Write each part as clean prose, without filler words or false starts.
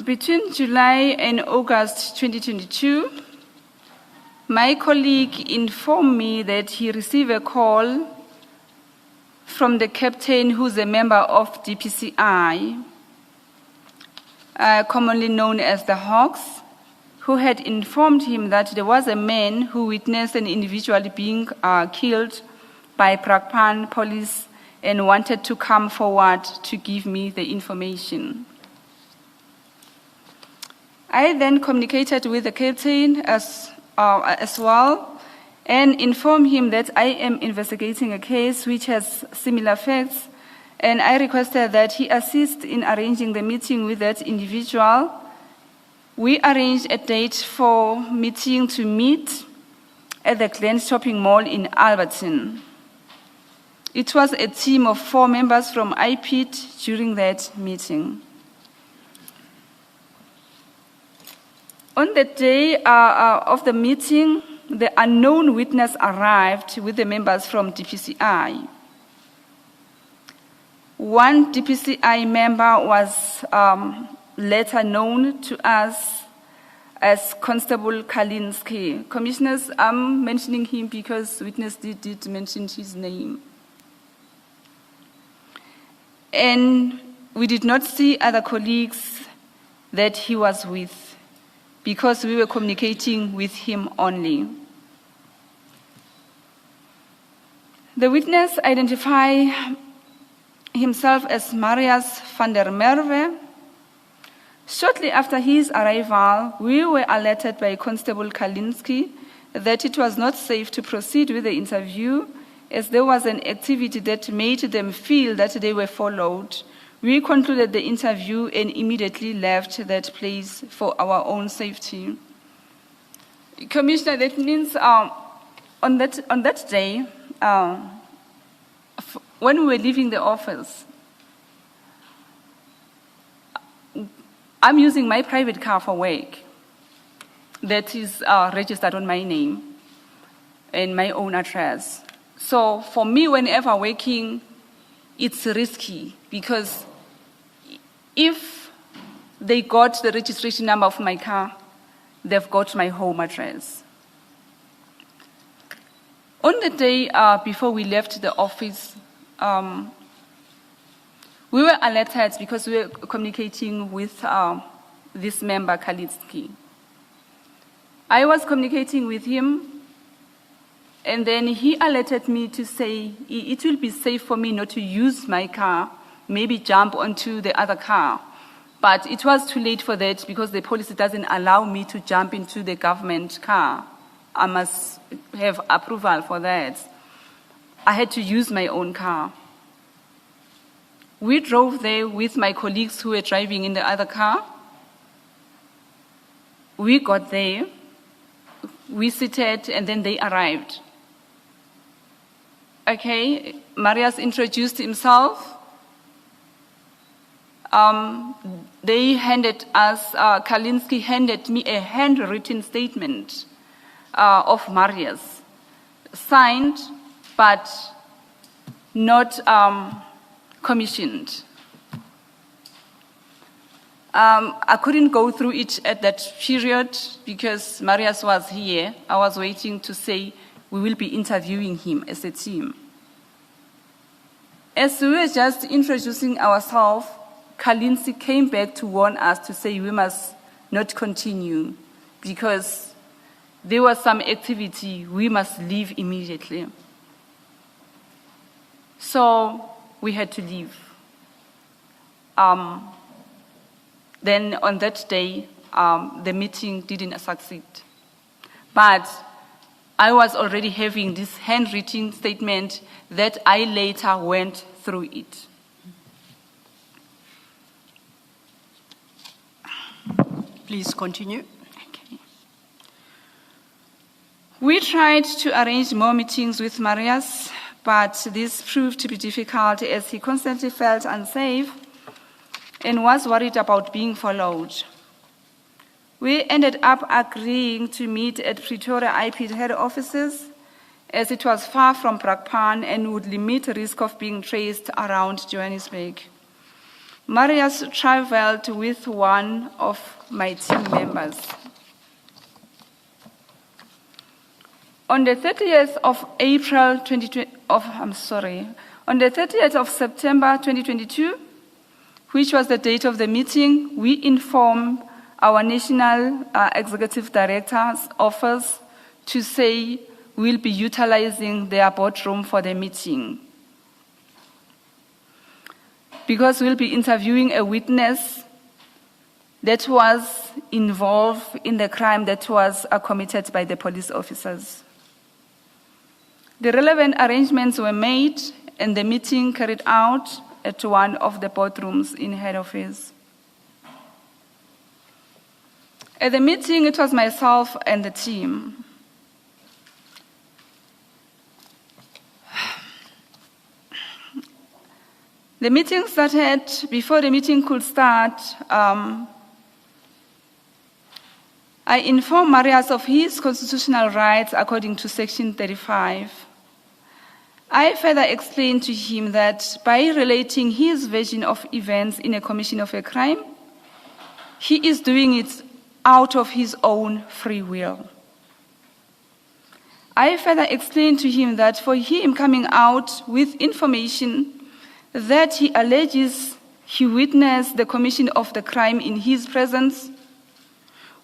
Between July and August 2022, my colleague informed me that he received a call from the captain who's a member of DPCI, commonly known as the Hawks, who had informed him that there was a man who witnessed an individual being killed by Prakpan police and wanted to come forward to give me the information. I then communicated with the captain as well and informed him that I am investigating a case which has similar facts, and I requested that he assist in arranging the meeting with that individual. We arranged a date for meeting to meet at the Glen Shopping Mall in Alberton. It was a team of 4 members from IPIT during that meeting. On the day of the meeting, the unknown witness arrived with the members from DPCI. One DPCI member was later known to us as Constable Kalinski. Commissioners, I'm mentioning him because witness did mention his name. And we did not see other colleagues that he was with, because we were communicating with him only. The witness identified himself as Marius van der Merwe. Shortly after his arrival, we were alerted by Constable Kalinski that it was not safe to proceed with the interview, as there was an activity that made them feel that they were followed. We concluded the interview and immediately left that place for our own safety. Commissioner, that means on that day, when we were leaving the office, I'm using my private car for work that is registered on my name and my own address. So for me, whenever working, it's risky, because if they got the registration number of my car, they've got my home address. On the day before we left the office, we were alerted because we were communicating with this member, Kalinski. I was communicating with him, and then he alerted me to say it will be safe for me not to use my car, maybe jump onto the other car. But it was too late for that, because the policy doesn't allow me to jump into the government car. I must have approval for that. I had to use my own car. We drove there with my colleagues who were driving in the other car. We got there, we seated, and then they arrived. Okay, Marius introduced himself. They handed us, Kalinski handed me a handwritten statement of Marius, signed but not commissioned. I couldn't go through it at that period because Marius was here. I was waiting to say we will be interviewing him as a team. As we were just introducing ourselves, Kalinski came back to warn us to say we must not continue because there was some activity, we must leave immediately. So we had to leave. Then on that day, the meeting didn't succeed. But I was already having this handwritten statement that I later went through it. Please continue. Okay. We tried to arrange more meetings with Marius, but this proved to be difficult as he constantly felt unsafe and was worried about being followed. We ended up agreeing to meet at Pretoria IP head offices, as it was far from Brakpan and would limit the risk of being traced around Johannesburg. Marius traveled with one of my team members. On the 30th of September 2022, which was the date of the meeting, we informed our National Executive Director's office to say we'll be utilizing their boardroom for the meeting, because we'll be interviewing a witness that was involved in the crime that was committed by the police officers. The relevant arrangements were made and the meeting carried out at one of the boardrooms in head office. At the meeting, it was myself and the team. The meeting started. Before the meeting could start, I informed Marius of his constitutional rights according to Section 35. I further explained to him that by relating his version of events in a commission of a crime, he is doing it out of his own free will. I further explained to him that for him coming out with information that he alleges he witnessed the commission of the crime in his presence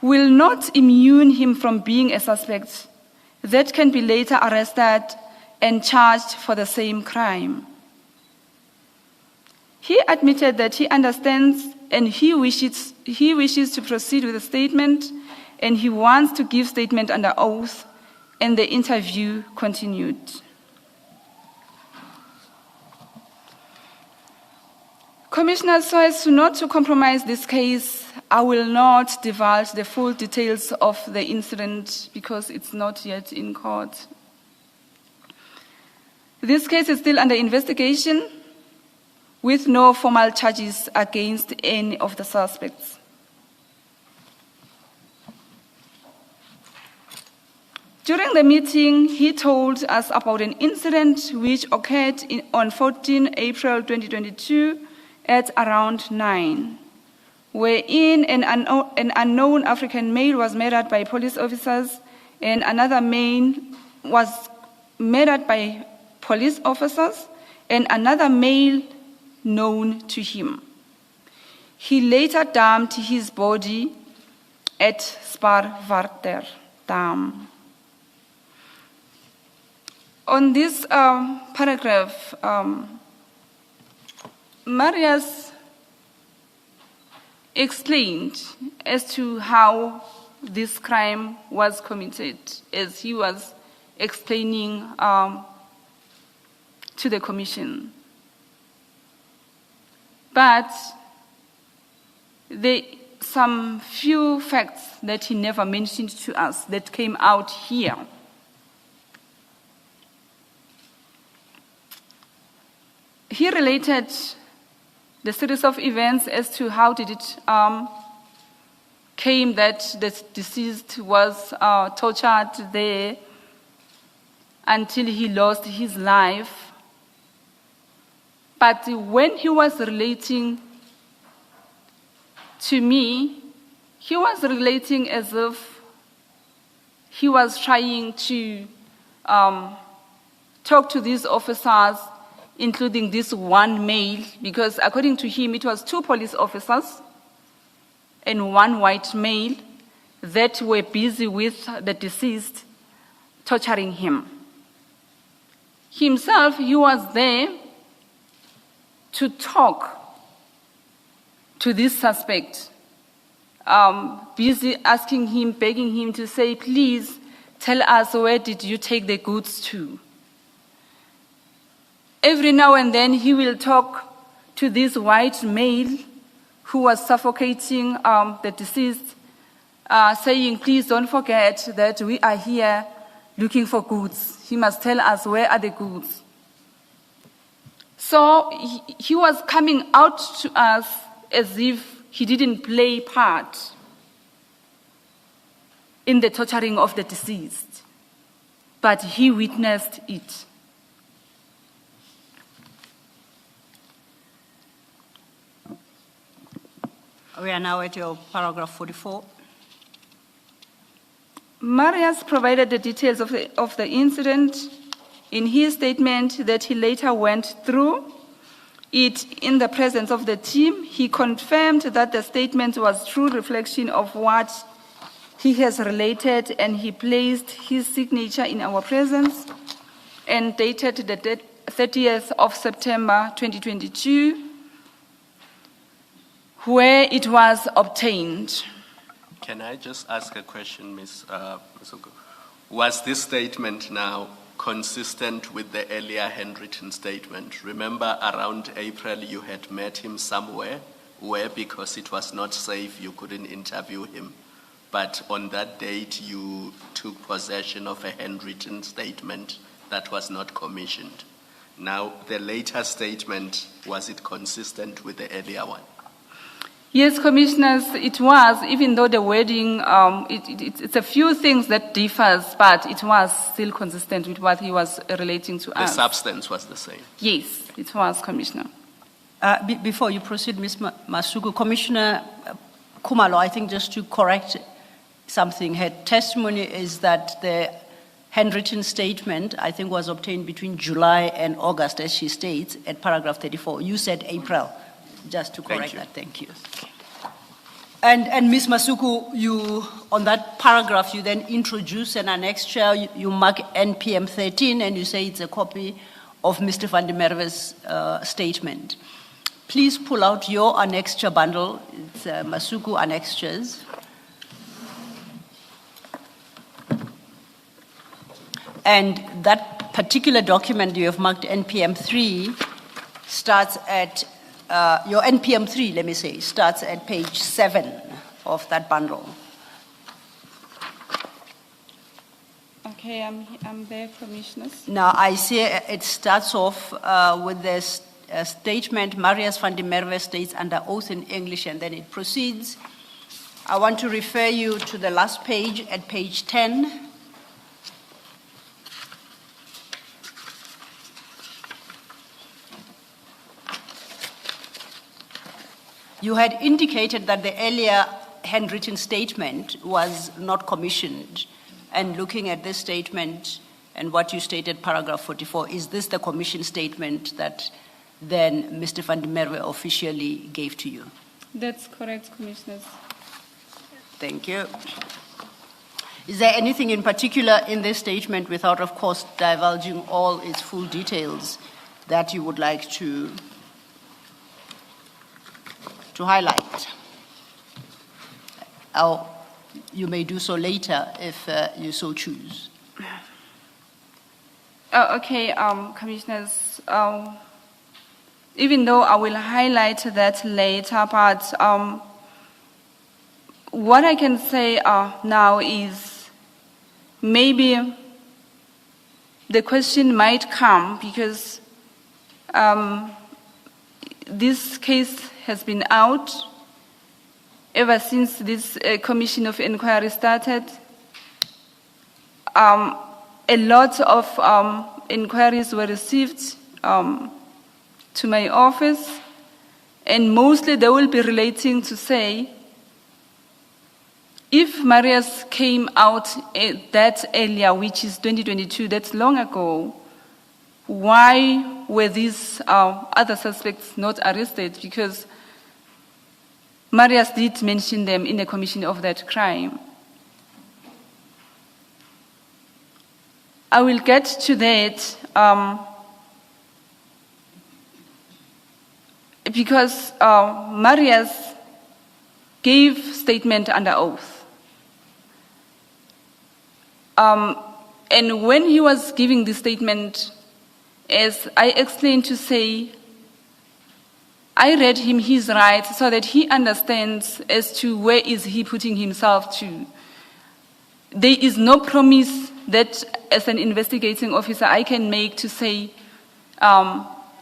will not immune him from being a suspect that can be later arrested and charged for the same crime. He admitted that he understands and he wishes to proceed with the statement, and he wants to give statement under oath, and the interview continued. Commissioner, so as not to compromise this case, I will not divulge the full details of the incident because it's not yet in court. This case is still under investigation with no formal charges against any of the suspects. During the meeting, he told us about an incident which occurred on 14 April 2022 at around 9, wherein an unknown African male was murdered by police officers and another male was murdered by police officers and another male known to him. He later dumped his body at Spaarwater Dam. On this paragraph, Marius explained as to how this crime was committed, as he was explaining to the commission. But some few facts that he never mentioned to us that came out here. He related the series of events as to how did it came that the deceased was tortured there until he lost his life. But when he was relating to me, he was relating as if he was trying to talk to these officers, including this one male, because according to him, it was 2 police officers and 1 white male that were busy with the deceased, torturing him. Himself, he was there to talk to this suspect, busy asking him, begging him to say, please tell us, where did you take the goods to? Every now and then he will talk to this white male who was suffocating the deceased, saying, please don't forget that we are here looking for goods. He must tell us where are the goods. So he was coming out to us as if he didn't play part in the torturing of the deceased, but he witnessed it. We are now at your paragraph 44. Marius provided the details of the incident in his statement that he later went through it in the presence of the team. He confirmed that the statement was true reflection of what he has related, and he placed his signature in our presence and dated the 30th of September 2022, where it was obtained. Can I just ask a question, Ms. Masuku? Was this statement now consistent with the earlier handwritten statement? Remember, around April, you had met him somewhere where, because it was not safe, you couldn't interview him. But on that date, you took possession of a handwritten statement that was not commissioned. Now, the later statement, was it consistent with the earlier one? Yes, Commissioners, it was, even though the wording, it's a few things that differs, but it was still consistent with what he was relating to us. The substance was the same? Yes, it was, Commissioner. Before you proceed, Ms. Masuku, Commissioner Khumalo, I think just to correct something, her testimony is that the handwritten statement, I think, was obtained between July and August, as she states, at paragraph 34. You said April. Just to correct that, thank you. And Ms. Masuku, you, on that paragraph, you then introduce an annexure, you mark NPM 13, and you say it's a copy of Mr. van der Merwe's statement. Please pull out your annexure bundle. It's Masuku annexures. And that particular document you have marked NPM 3 starts at your NPM 3, let me say, starts at page 7 of that bundle. Okay, I'm there, Commissioners. Now, I see it starts off with this statement, Marius van der Merwe states under oath in English, and then it proceeds. I want to refer you to the last page at page 10. You had indicated that the earlier handwritten statement was not commissioned. And looking at this statement and what you stated, paragraph 44, is this the commission statement that then Mr. van der Merwe officially gave to you? That's correct, Commissioners. Thank you. Is there anything in particular in this statement, without, of course, divulging all its full details, that you would like to highlight? Or you may do so later if you so choose. Okay, Commissioners, even though I will highlight that later, but what I can say now is maybe the question might come because this case has been out ever since this commission of inquiry started. A lot of inquiries were received to my office, and mostly they will be relating to say, if Marius came out that earlier, which is 2022, that's long ago, why were these other suspects not arrested? Because Marius did mention them in the commission of that crime. I will get to that because Marius gave statement under oath. And when he was giving the statement, as I explained to say, I read him his rights so that he understands as to where is he putting himself to. There is no promise that as an investigating officer I can make to say,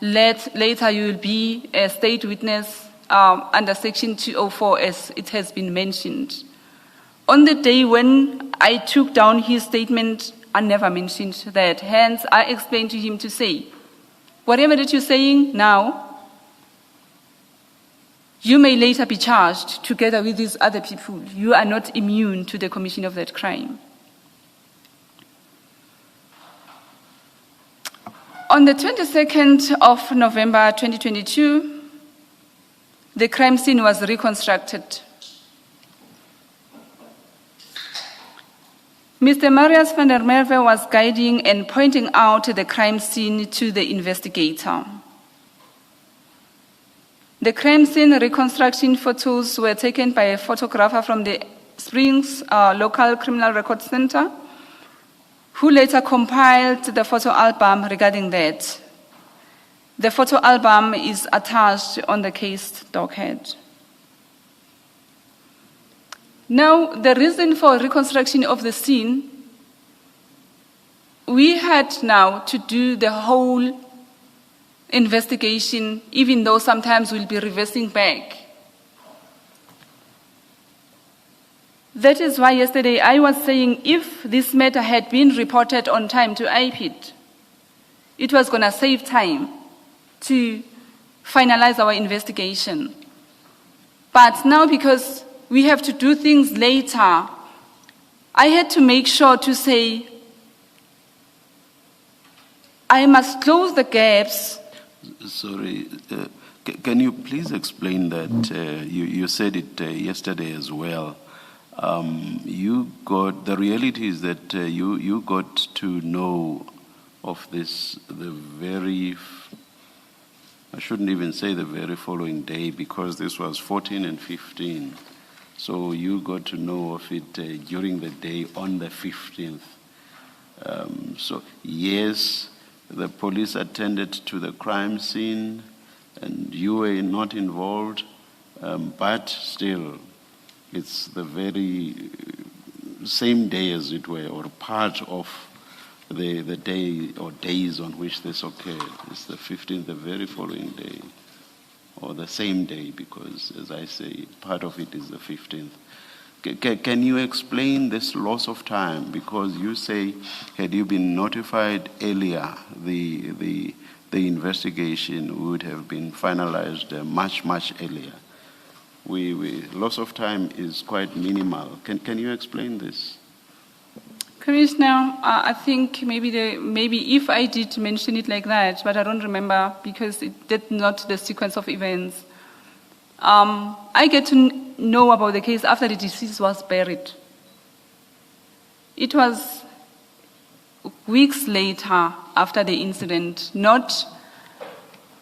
later you will be a state witness under Section 204 as it has been mentioned. On the day when I took down his statement, I never mentioned that. Hence, I explained to him to say, whatever that you're saying now, you may later be charged together with these other people. You are not immune to the commission of that crime. On the 22nd of November 2022, the crime scene was reconstructed. Mr. Marius van der Merwe was guiding and pointing out the crime scene to the investigator. The crime scene reconstruction photos were taken by a photographer from the Springs Local Criminal Record Center, who later compiled the photo album regarding that. The photo album is attached on the case docket. Now, the reason for reconstruction of the scene, we had now to do the whole investigation, even though sometimes we'll be reversing back. That is why yesterday I was saying if this matter had been reported on time to IPID, it was going to save time to finalize our investigation. But now, because we have to do things later, I had to make sure to say, I must close the gaps. Sorry, can you please explain that? You said it yesterday as well. The reality is that you got to know of this I shouldn't even say the very following day, because this was 14 and 15. So you got to know of it during the day on the 15th. So yes, the police attended to the crime scene and you were not involved, but still, it's the very same day, as it were, or part of the day or days on which this occurred. It's the 15th, the very following day, or the same day, because, as I say, part of it is the 15th. Can you explain this loss of time? Because you say, had you been notified earlier, the investigation would have been finalized much, much earlier. Loss of time is quite minimal. Can you explain this? Commissioner, I think maybe if I did mention it like that, but I don't remember because it did not the sequence of events. I get to know about the case after the deceased was buried. It was weeks later after the incident, not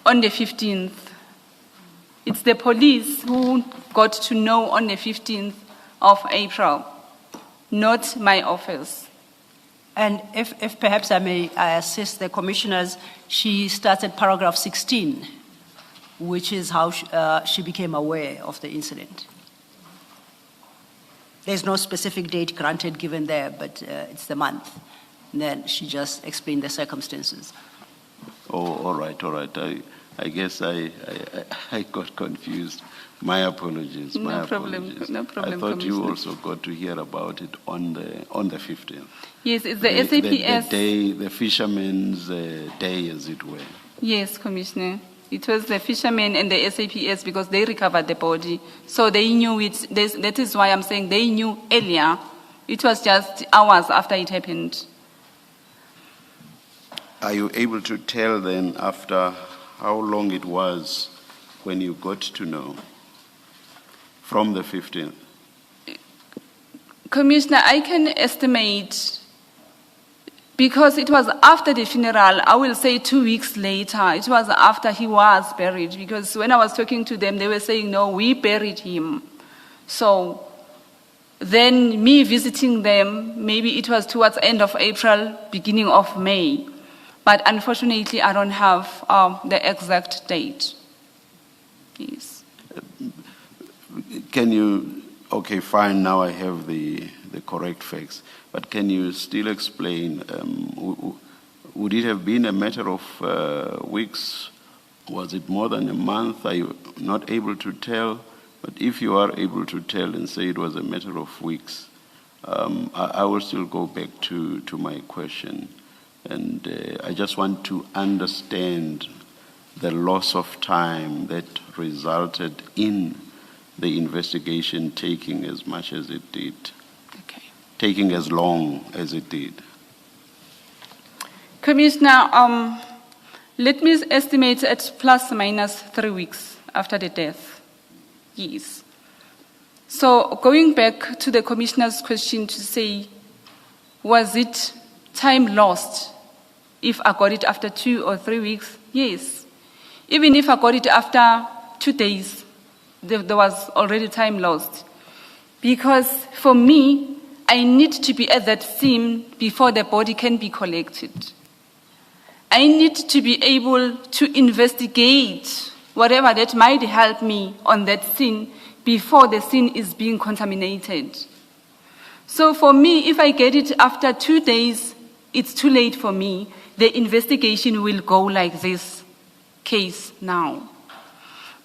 on the 15th. It's the police who got to know on the 15th of April, not my office. And if perhaps I may assist the commissioners, she started paragraph 16, which is how she became aware of the incident. There's no specific date granted given there, but it's the month. And then she just explained the circumstances. Oh, all right. I guess I got confused. My apologies. No problem, I thought you also got to hear about it on the 15th. Yes, it's the SAPS. The day, the fisherman's day, as it were. Yes, Commissioner. It was the fishermen and the SAPS because they recovered the body. So they knew it. That is why I'm saying they knew earlier. It was just hours after it happened. Are you able to tell then after how long it was when you got to know from the 15th? Commissioner, I can estimate, because it was after the funeral, I will say 2 weeks later. It was after he was buried, because when I was talking to them, they were saying, no, we buried him. So then me visiting them, maybe it was towards end of April, beginning of May. But unfortunately, I don't have the exact date. Yes. Can you, okay, fine, now I have the correct facts, but can you still explain, would it have been a matter of weeks? Was it more than a month? Are you not able to tell? But if you are able to tell and say it was a matter of weeks, I will still go back to my question. And I just want to understand the loss of time that resulted in the investigation taking as much as it did, taking as long as it did? Commissioner, let me estimate at plus minus 3 weeks after the death. Yes. So going back to the Commissioner's question to say, was it time lost if I got it after 2 or 3 weeks? Yes. Even if I got it after 2 days, there was already time lost. Because for me, I need to be at that scene before the body can be collected. I need to be able to investigate whatever that might help me on that scene before the scene is being contaminated. So for me, if I get it after 2 days, it's too late for me. The investigation will go like this case now.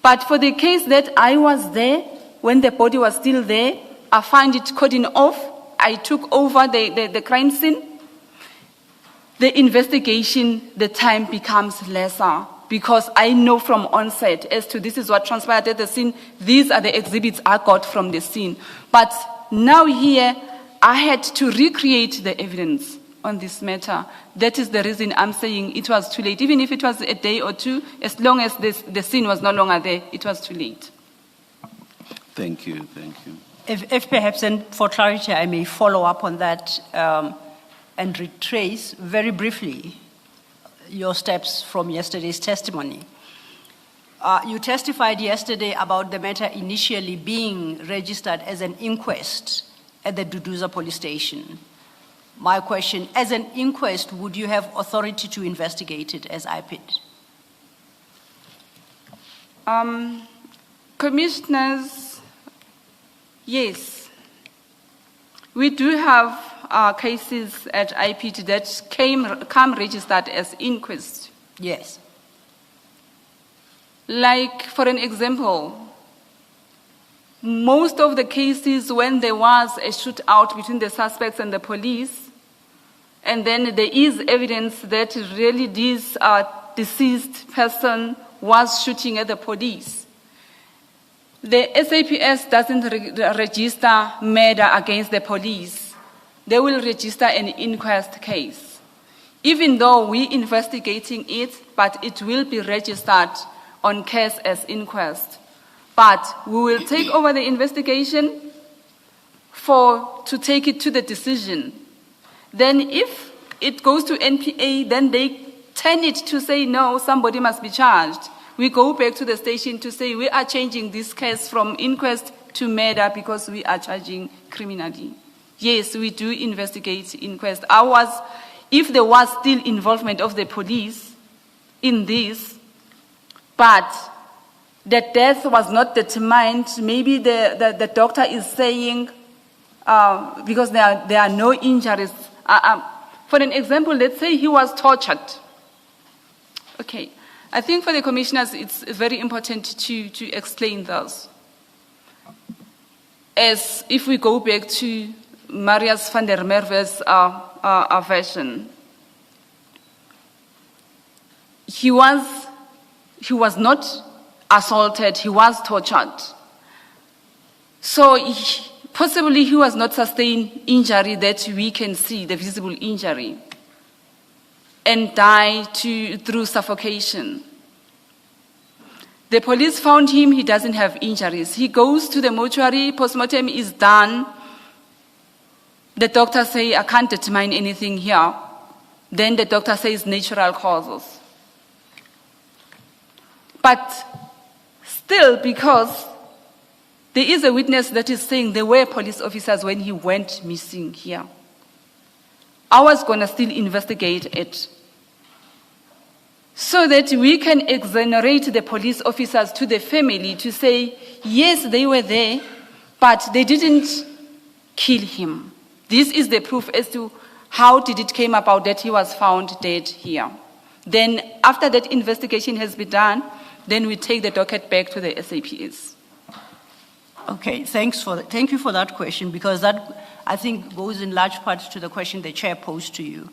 But for the case that I was there, when the body was still there, I found it cordoned off, I took over the crime scene, the investigation, the time becomes lesser because I know from onset as to this is what transpired at the scene, these are the exhibits I got from the scene. But now here, I had to recreate the evidence on this matter. That is the reason I'm saying it was too late. Even if it was a day or two, as long as the scene was no longer there, it was too late. Thank you, thank you. If perhaps, and for clarity, I may follow up on that and retrace very briefly your steps from yesterday's testimony. You testified yesterday about the matter initially being registered as an inquest at the Duduza police station. My question, as an inquest, would you have authority to investigate it as IPID? Commissioners, yes. We do have cases at IPT that come registered as inquest. Yes. Like, for an example, most of the cases when there was a shootout between the suspects and the police, and then there is evidence that really this deceased person was shooting at the police. The SAPS doesn't register murder against the police. They will register an inquest case. Even though we're investigating it, but it will be registered on case as inquest. But we will take over the investigation to take it to the decision. Then if it goes to NPA, then they turn it to say, no, somebody must be charged. We go back to the station to say, we are changing this case from inquest to murder because we are charging criminally. Yes, we do investigate inquest. If there was still involvement of the police in this, but the death was not determined, maybe the doctor is saying, because there are no injuries. For an example, let's say he was tortured. Okay, I think for the commissioners, it's very important to explain those. As if we go back to Marius van der Merwe's version, he was not assaulted, he was tortured. So possibly he was not sustained injury that we can see, the visible injury, and died through suffocation. The police found him, he doesn't have injuries. He goes to the mortuary, postmortem is done. The doctor says, I can't determine anything here. Then the doctor says natural causes. But still, because there is a witness that is saying there were police officers when he went missing here, I was going to still investigate it so that we can exonerate the police officers to the family to say, yes, they were there, but they didn't kill him. This is the proof as to how did it came about that he was found dead here. Then after that investigation has been done, then we take the docket back to the SAPS. Okay, thank you for that question, because that, I think, goes in large part to the question the chair posed to you.